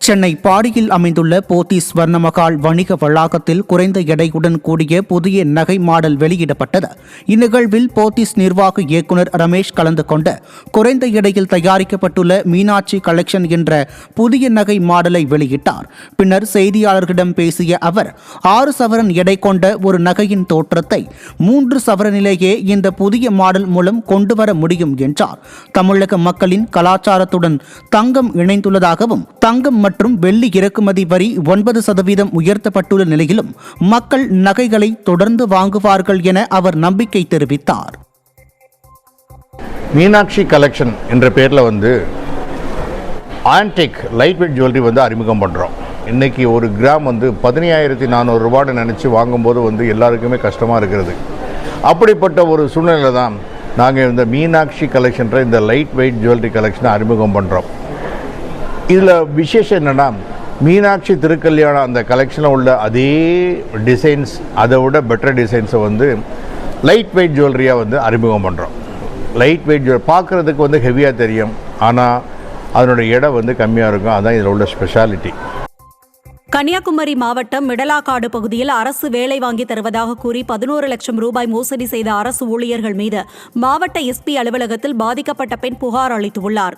சென்னை பாடியில் அமைந்துள்ள போத்தீஸ் ஸ்வர்ணமகால் வணிக வளாகத்தில் குறைந்த எடையுடன் கூடிய புதிய நகை மாடல் வெளியிடப்பட்டது. இந்நிகழ்வில் போத்தீஸ் நிர்வாக இயக்குநர் ரமேஷ் கலந்து கொண்டு குறைந்த எடையில் தயாரிக்கப்பட்டுள்ள மீனாட்சி கலெக்ஷன் என்ற புதிய நகை மாடலை வெளியிட்டார். பின்னர் செய்தியாளர்களிடம் பேசிய அவர் 6 சவரன் எடை கொண்ட ஒரு நகையின் தோற்றத்தை 3 சவரனிலேயே இந்த புதிய மாடல் மூலம் கொண்டுவர முடியும் என்றார். தமிழக மக்களின் கலாச்சாரத்துடன் தங்கம் இணைந்துள்ளதாகவும் தங்கம் மற்றும் வெள்ளி இறக்குமதி வரி 9% உயர்த்தப்பட்டுள்ள நிலையிலும் மக்கள் நகைகளை தொடர்ந்து வாங்குவார்கள் என அவர் நம்பிக்கை தெரிவித்தார். மீனாட்சி கலெக்ஷன் என்ற பேரில் ஆன்டிக் லைட் வெயிட் ஜுவல்லரி அறிமுகம் பண்ணுறோம். இன்றைக்கி ஒரு கிராம் 15,400 ரூபான்னு நினச்சி வாங்கும்போது எல்லாருக்குமே கஷ்டமாக இருக்கிறது. அப்படிப்பட்ட ஒரு சூழ்நிலை தான் நாங்கள் இந்த மீனாட்சி கலெக்ஷன்ற இந்த லைட் வெயிட் ஜுவல்லரி கலெக்ஷனை அறிமுகம் பண்ணுறோம். இதில் விசேஷம் என்னென்னா, மீனாட்சி திருக்கல்யாணம் அந்த கலெக்ஷனில் உள்ள அதே டிசைன்ஸ், அதை விட பெட்டர் டிசைன்ஸை லைட் வெயிட் ஜுவல்லரியாக அறிமுகம் பண்ணுறோம். லைட் வெயிட் பார்க்குறதுக்கு ஹெவியாக தெரியும், ஆனால் அதனுடைய எடை கம்மியாக இருக்கும். அதுதான் இதில் உள்ள ஸ்பெஷாலிட்டி. கன்னியாகுமரி மாவட்டம் மிடலாக்காடு பகுதியில் அரசு வேலை வாங்கி தருவதாக கூறி 11 லட்சம் ரூபாய் மோசடி செய்த அரசு ஊழியர்கள் மீது மாவட்ட எஸ்பி அலுவலகத்தில் பாதிக்கப்பட்ட பெண் புகார் அளித்துள்ளார்.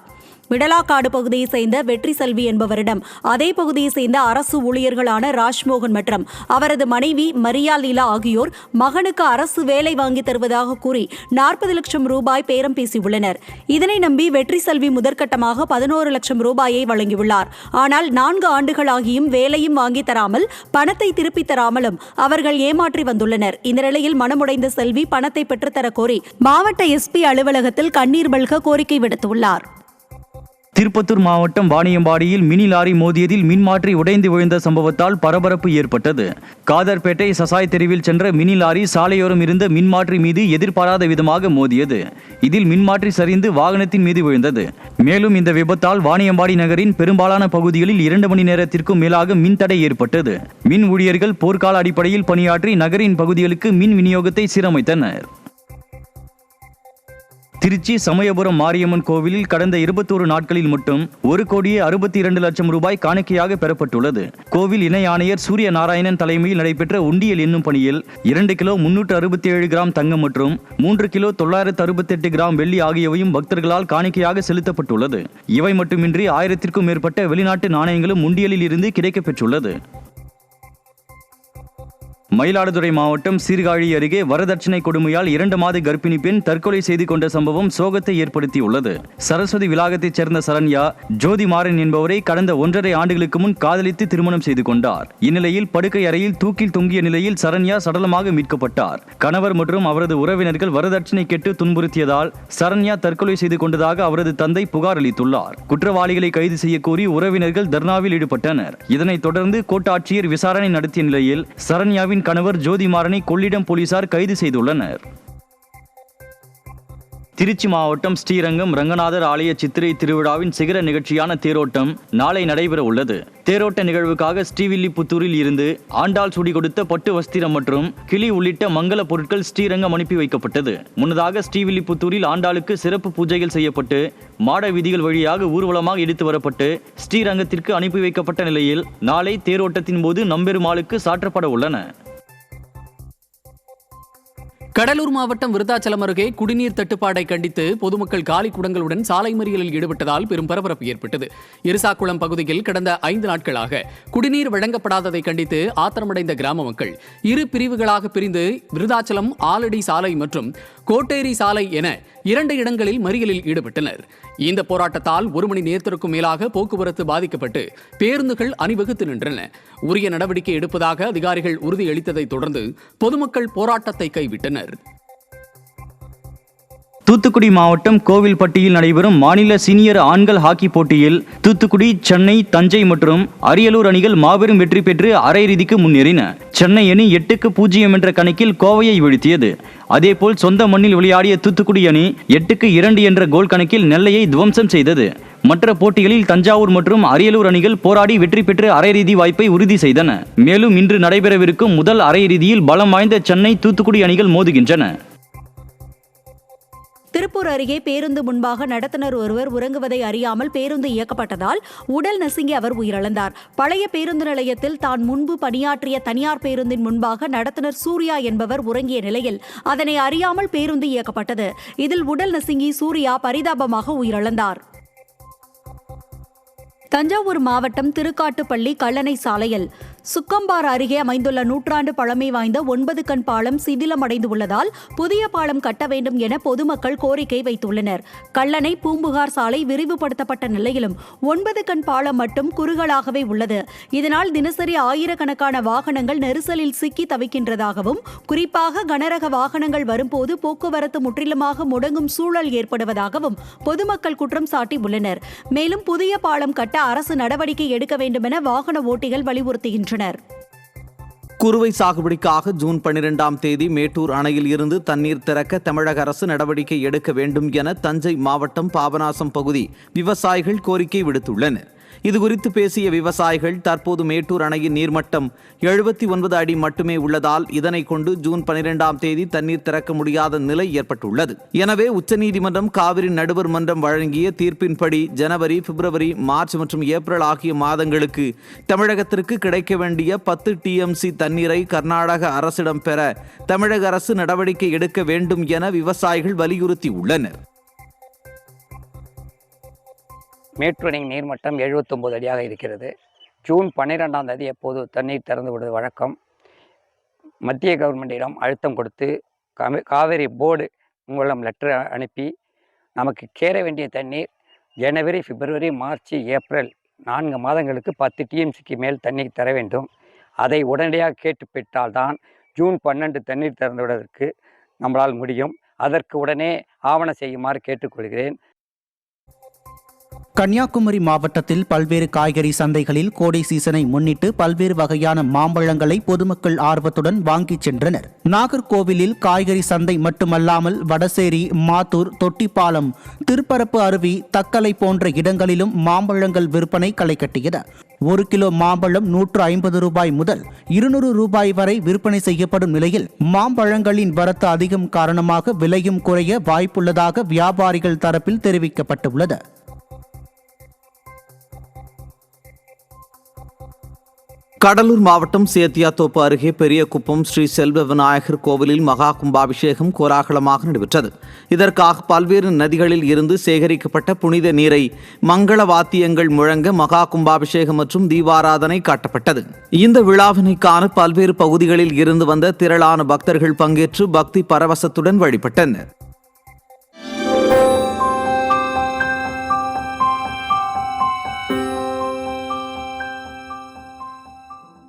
மிடலாக்காடு பகுதியை சேர்ந்த வெற்றி செல்வி என்பவரிடம் அதே பகுதியை சேர்ந்த அரசு ஊழியர்களான ராஜ்மோகன் மற்றும் அவரது மனைவி மரியா லீலா ஆகியோர் மகனுக்கு அரசு வேலை வாங்கி தருவதாக கூறி 40 லட்சம் ரூபாய் பேரம் பேசியுள்ளனர். இதனை நம்பி வெற்றி செல்வி முதற்கட்டமாக 11 லட்சம் ரூபாயை வழங்கியுள்ளார். ஆனால் 4 ஆண்டுகளாகியும் வேலையும் வாங்கி தராமல் பணத்தை திருப்பித் தராமலும் அவர்கள் ஏமாற்றி வந்துள்ளனர். இந்த நிலையில் மனமுடைந்த செல்வி பணத்தை பெற்றுத்தர கோரி மாவட்ட எஸ்பி அலுவலகத்தில் கண்ணீர் மல்க கோரிக்கை விடுத்துள்ளார். திருப்பத்தூர் மாவட்டம் வாணியம்பாடியில் மினி லாரி மோதியதில் மின்மாற்றி உடைந்து விழுந்த சம்பவத்தால் பரபரப்பு ஏற்பட்டது. காதர்பேட்டை சசாய் தெருவில் சென்ற மினி லாரி சாலையோரம் இருந்த மின்மாற்றி மீது எதிர்பாராத விதமாக மோதியது. இதில் மின்மாற்றி சரிந்து வாகனத்தின் மீது விழுந்தது. மேலும் இந்த விபத்தால் வாணியம்பாடி நகரின் பெரும்பாலான பகுதிகளில் 2 மணி நேரத்திற்கும் மேலாக மின்தடை ஏற்பட்டது. மின் ஊழியர்கள் போர்க்கால அடிப்படையில் பணியாற்றி நகரின் பகுதிகளுக்கு மின் விநியோகத்தை சீரமைத்தனர். திருச்சி சமயபுரம் மாரியம்மன் கோவிலில் கடந்த 21 நாட்களில் மட்டும் 1,62 லட்சம் ரூபாய் காணிக்கையாக பெறப்பட்டுள்ளது. கோவில் இணை ஆணையர் சூரிய நாராயணன் தலைமையில் நடைபெற்ற உண்டியல் என்னும் பணியில் 2 கிலோ 367 கிராம் தங்கம் மற்றும் 3 கிலோ 968 கிராம் வெள்ளி ஆகியவையும் பக்தர்களால் காணிக்கையாக செலுத்தப்பட்டுள்ளது. இவை மட்டுமின்றி 1000க்கும் மேற்பட்ட வெளிநாட்டு நாணயங்களும் உண்டியலில் இருந்து கிடைக்கப்பெற்றுள்ளது. மயிலாடுதுறை மாவட்டம் சீர்காழி அருகே வரதட்சணை கொடுமையால் 2 மாத கர்ப்பிணி பெண் தற்கொலை செய்து கொண்ட சம்பவம் சோகத்தை ஏற்படுத்தியுள்ளது. சரஸ்வதி விலாகத்தைச் சேர்ந்த சரண்யா ஜோதிமாறன் என்பவரை கடந்த 1.5 ஆண்டுகளுக்கு முன் காதலித்து திருமணம் செய்து கொண்டார். இந்நிலையில் படுக்கை அறையில் தூக்கில் தொங்கிய நிலையில் சரண்யா சடலமாக மீட்கப்பட்டார். கணவர் மற்றும் அவரது உறவினர்கள் வரதட்சணை கேட்டு துன்புறுத்தியதால் சரண்யா தற்கொலை செய்து கொண்டதாக அவரது தந்தை புகார் அளித்துள்ளார். குற்றவாளிகளை கைது செய்ய கோரி உறவினர்கள் தர்ணாவில் ஈடுபட்டனர். இதனைத் தொடர்ந்து கோட்டாட்சியர் விசாரணை நடத்திய நிலையில் சரண்யாவின் கணவர் ஜோதிமாறனை கொள்ளிடம் போலீசார் கைது செய்துள்ளனர். திருச்சி மாவட்டம் ஸ்ரீரங்கம் ரங்கநாதர் ஆலய சித்திரை திருவிழாவின் சிகர நிகழ்ச்சியான தேரோட்டம் நாளை நடைபெற உள்ளது. தேரோட்ட நிகழ்வுக்காக ஸ்ரீவில்லிபுத்தூரில் இருந்து ஆண்டாள் சூடி கொடுத்த பட்டு வஸ்திரம் மற்றும் கிளி உள்ளிட்ட மங்கள பொருட்கள் ஸ்ரீரங்கம் அனுப்பி வைக்கப்பட்டது. முன்னதாக ஸ்ரீவில்லிபுத்தூரில் ஆண்டாளுக்கு சிறப்பு பூஜைகள் செய்யப்பட்டு மாட வீதிகள் வழியாக ஊர்வலமாக எடுத்து வரப்பட்டு ஸ்ரீரங்கத்திற்கு அனுப்பி வைக்கப்பட்ட நிலையில் நாளை தேரோட்டத்தின் போது நம்பெருமாளுக்கு சாற்றப்பட உள்ளன. கடலூர் மாவட்டம் விருத்தாச்சலம் அருகே குடிநீர் தட்டுப்பாடை கண்டித்து பொதுமக்கள் காலி குடங்களுடன் சாலை மறியலில் ஈடுபட்டதால் பெரும் பரபரப்பு ஏற்பட்டது. இருசாக்குளம் பகுதியில் கடந்த 5 நாட்களாக குடிநீர் வழங்கப்படாததை கண்டித்து ஆத்திரமடைந்த கிராம மக்கள் 2 பிரிவுகளாக பிரிந்து விருத்தாச்சலம் ஆலடி சாலை மற்றும் கோட்டேரி சாலை என 2 இடங்களில் மறியலில் ஈடுபட்டனர். இந்த போராட்டத்தால் 1 மணி நேரத்திற்கும் மேலாக போக்குவரத்து பாதிக்கப்பட்டு பேருந்துகள் அணிவகுத்து நின்றன. உரிய நடவடிக்கை எடுப்பதாக அதிகாரிகள் உறுதியளித்ததை தொடர்ந்து பொதுமக்கள் போராட்டத்தை கைவிட்டனர். தூத்துக்குடி மாவட்டம் கோவில்பட்டியில் நடைபெறும் மாநில சீனியர் ஆண்கள் ஹாக்கி போட்டியில் தூத்துக்குடி, சென்னை, தஞ்சை மற்றும் அரியலூர் அணிகள் மாபெரும் வெற்றி பெற்று அரையிறுதிக்கு முன்னேறின. சென்னை அணி 8-0 என்ற கணக்கில் கோவையை வீழ்த்தியது. அதேபோல் சொந்த மண்ணில் விளையாடிய தூத்துக்குடி அணி 8-2 என்ற கோல் கணக்கில் நெல்லையை துவம்சம் செய்தது. மற்ற போட்டிகளில் தஞ்சாவூர் மற்றும் அரியலூர் அணிகள் போராடி வெற்றி பெற்று அரையிறுதி வாய்ப்பை உறுதி செய்தன. மேலும் இன்று நடைபெறவிருக்கும் முதல் அரையிறுதியில் பலம் வாய்ந்த சென்னை, தூத்துக்குடி அணிகள் மோதுகின்றன. திருப்பூர் அருகே பேருந்து முன்பாக நடத்துனர் ஒருவர் உறங்குவதை அறியாமல் பேருந்து இயக்கப்பட்டதால் உடல் நசுங்கி அவர் உயிரிழந்தார். பழைய பேருந்து நிலையத்தில் தான் முன்பு பணியாற்றிய தனியார் பேருந்தின் முன்பாக நடத்துனர் சூர்யா என்பவர் உறங்கிய நிலையில் அதனை அறியாமல் பேருந்து இயக்கப்பட்டது. இதில் உடல் நசுங்கி சூர்யா பரிதாபமாக உயிரிழந்தார். தஞ்சாவூர் மாவட்டம் திருக்காட்டுப்பள்ளி கல்லணை சாலையில் சுக்கம்பார் அருகே அமைந்துள்ள நூற்றாண்டு பழமை வாய்ந்த 9 கண் பாலம் சிதிலமடைந்து உள்ளதால் புதிய பாலம் கட்ட வேண்டும் என பொதுமக்கள் கோரிக்கை வைத்துள்ளனர். கல்லணை பூம்புகார் சாலை விரிவுபடுத்தப்பட்ட நிலையிலும் 9 கண் பாலம் மட்டும் குறுகலாகவே உள்ளது. இதனால் தினசரி ஆயிரக்கணக்கான வாகனங்கள் நெரிசலில் சிக்கி தவிக்கின்றதாகவும், குறிப்பாக கனரக வாகனங்கள் வரும்போது போக்குவரத்து முற்றிலுமாக முடங்கும் சூழல் ஏற்படுவதாகவும் பொதுமக்கள் குற்றம் சாட்டியுள்ளனர். மேலும் புதிய பாலம் கட்ட அரசு நடவடிக்கை எடுக்க வேண்டும் என வாகன ஓட்டிகள் வலியுறுத்துகின்றனர். குறுவை சாகுபடிக்காக ஜூன் 12ஆம் தேதி மேட்டூர் அணையில் இருந்து தண்ணீர் திறக்க தமிழக அரசு நடவடிக்கை எடுக்க வேண்டும் என தஞ்சை மாவட்டம் பாபநாசம் பகுதி விவசாயிகள் கோரிக்கை விடுத்துள்ளனர். இதுகுறித்து பேசிய விவசாயிகள், தற்போது மேட்டூர் அணையின் நீர்மட்டம் 79 அடி மட்டுமே உள்ளதால் இதனை கொண்டு ஜூன் 12ஆம் தேதி தண்ணீர் திறக்க முடியாத நிலை ஏற்பட்டுள்ளது. எனவே உச்சநீதிமன்றம் காவிரி நடுவர் மன்றம் வழங்கிய தீர்ப்பின்படி ஜனவரி, பிப்ரவரி, மார்ச் மற்றும் ஏப்ரல் ஆகிய மாதங்களுக்கு தமிழகத்திற்கு கிடைக்க வேண்டிய 10 TMC தண்ணீரை கர்நாடக அரசிடம் பெற தமிழக அரசு நடவடிக்கை எடுக்க வேண்டும் என விவசாயிகள் வலியுறுத்தியுள்ளனர். மேட்டூர் அணையின் நீர்மட்டம் 79 அடியாக இருக்கிறது. ஜூன் 12ஆம் தேதி எப்போது தண்ணீர் திறந்து விடுவது வழக்கம். மத்திய கவர்மெண்டிடம் அழுத்தம் கொடுத்து காவேரி போர்டு மூலம் லெட்டர் அனுப்பி நமக்கு சேர வேண்டிய தண்ணீர் ஜனவரி, பிப்ரவரி, மார்ச், ஏப்ரல் 4 மாதங்களுக்கு 10 TMCக்கு மேல் தண்ணீர் தர வேண்டும். அதை உடனடியாக கேட்டு பெற்றால்தான் ஜூன் 12 தண்ணீர் திறந்து விடுவதற்கு நம்மளால் முடியும். அதற்கு உடனே ஆவணம் செய்யுமாறு கேட்டுக்கொள்கிறேன். கன்னியாகுமரி மாவட்டத்தில் பல்வேறு காய்கறி சந்தைகளில் கோடை சீசனை முன்னிட்டு பல்வேறு வகையான மாம்பழங்களை பொதுமக்கள் ஆர்வத்துடன் வாங்கிச் சென்றனர். நாகர்கோவிலில் காய்கறி சந்தை மட்டுமல்லாமல் வடசேரி, மாத்தூர், தொட்டிப்பாலம், திருப்பரப்பு அருவி, தக்கலை போன்ற இடங்களிலும் மாம்பழங்கள் விற்பனை களை கட்டியது. 1 கிலோ மாம்பழம் 150 ரூபாய் முதல் 200 ரூபாய் வரை விற்பனை செய்யப்படும் நிலையில் மாம்பழங்களின் வரத்து அதிகம் காரணமாக விலையும் குறைய வாய்ப்புள்ளதாக வியாபாரிகள் தரப்பில் தெரிவிக்கப்பட்டுள்ளது. கடலூர் மாவட்டம் சேத்தியாத்தோப்பு அருகே பெரியகுப்பம் ஸ்ரீ செல்வ விநாயகர் கோவிலில் மகா கும்பாபிஷேகம் கோலாகலமாக நடைபெற்றது. இதற்காக பல்வேறு நதிகளில் இருந்து சேகரிக்கப்பட்ட புனித நீரை மங்கள வாத்தியங்கள் முழங்க மகா கும்பாபிஷேகம் மற்றும் தீபாராதனை காட்டப்பட்டது. இந்த விழாவினை காண பல்வேறு பகுதிகளில் இருந்து வந்த திரளான பக்தர்கள் பங்கேற்று பக்தி பரவசத்துடன் வழிபட்டனர்.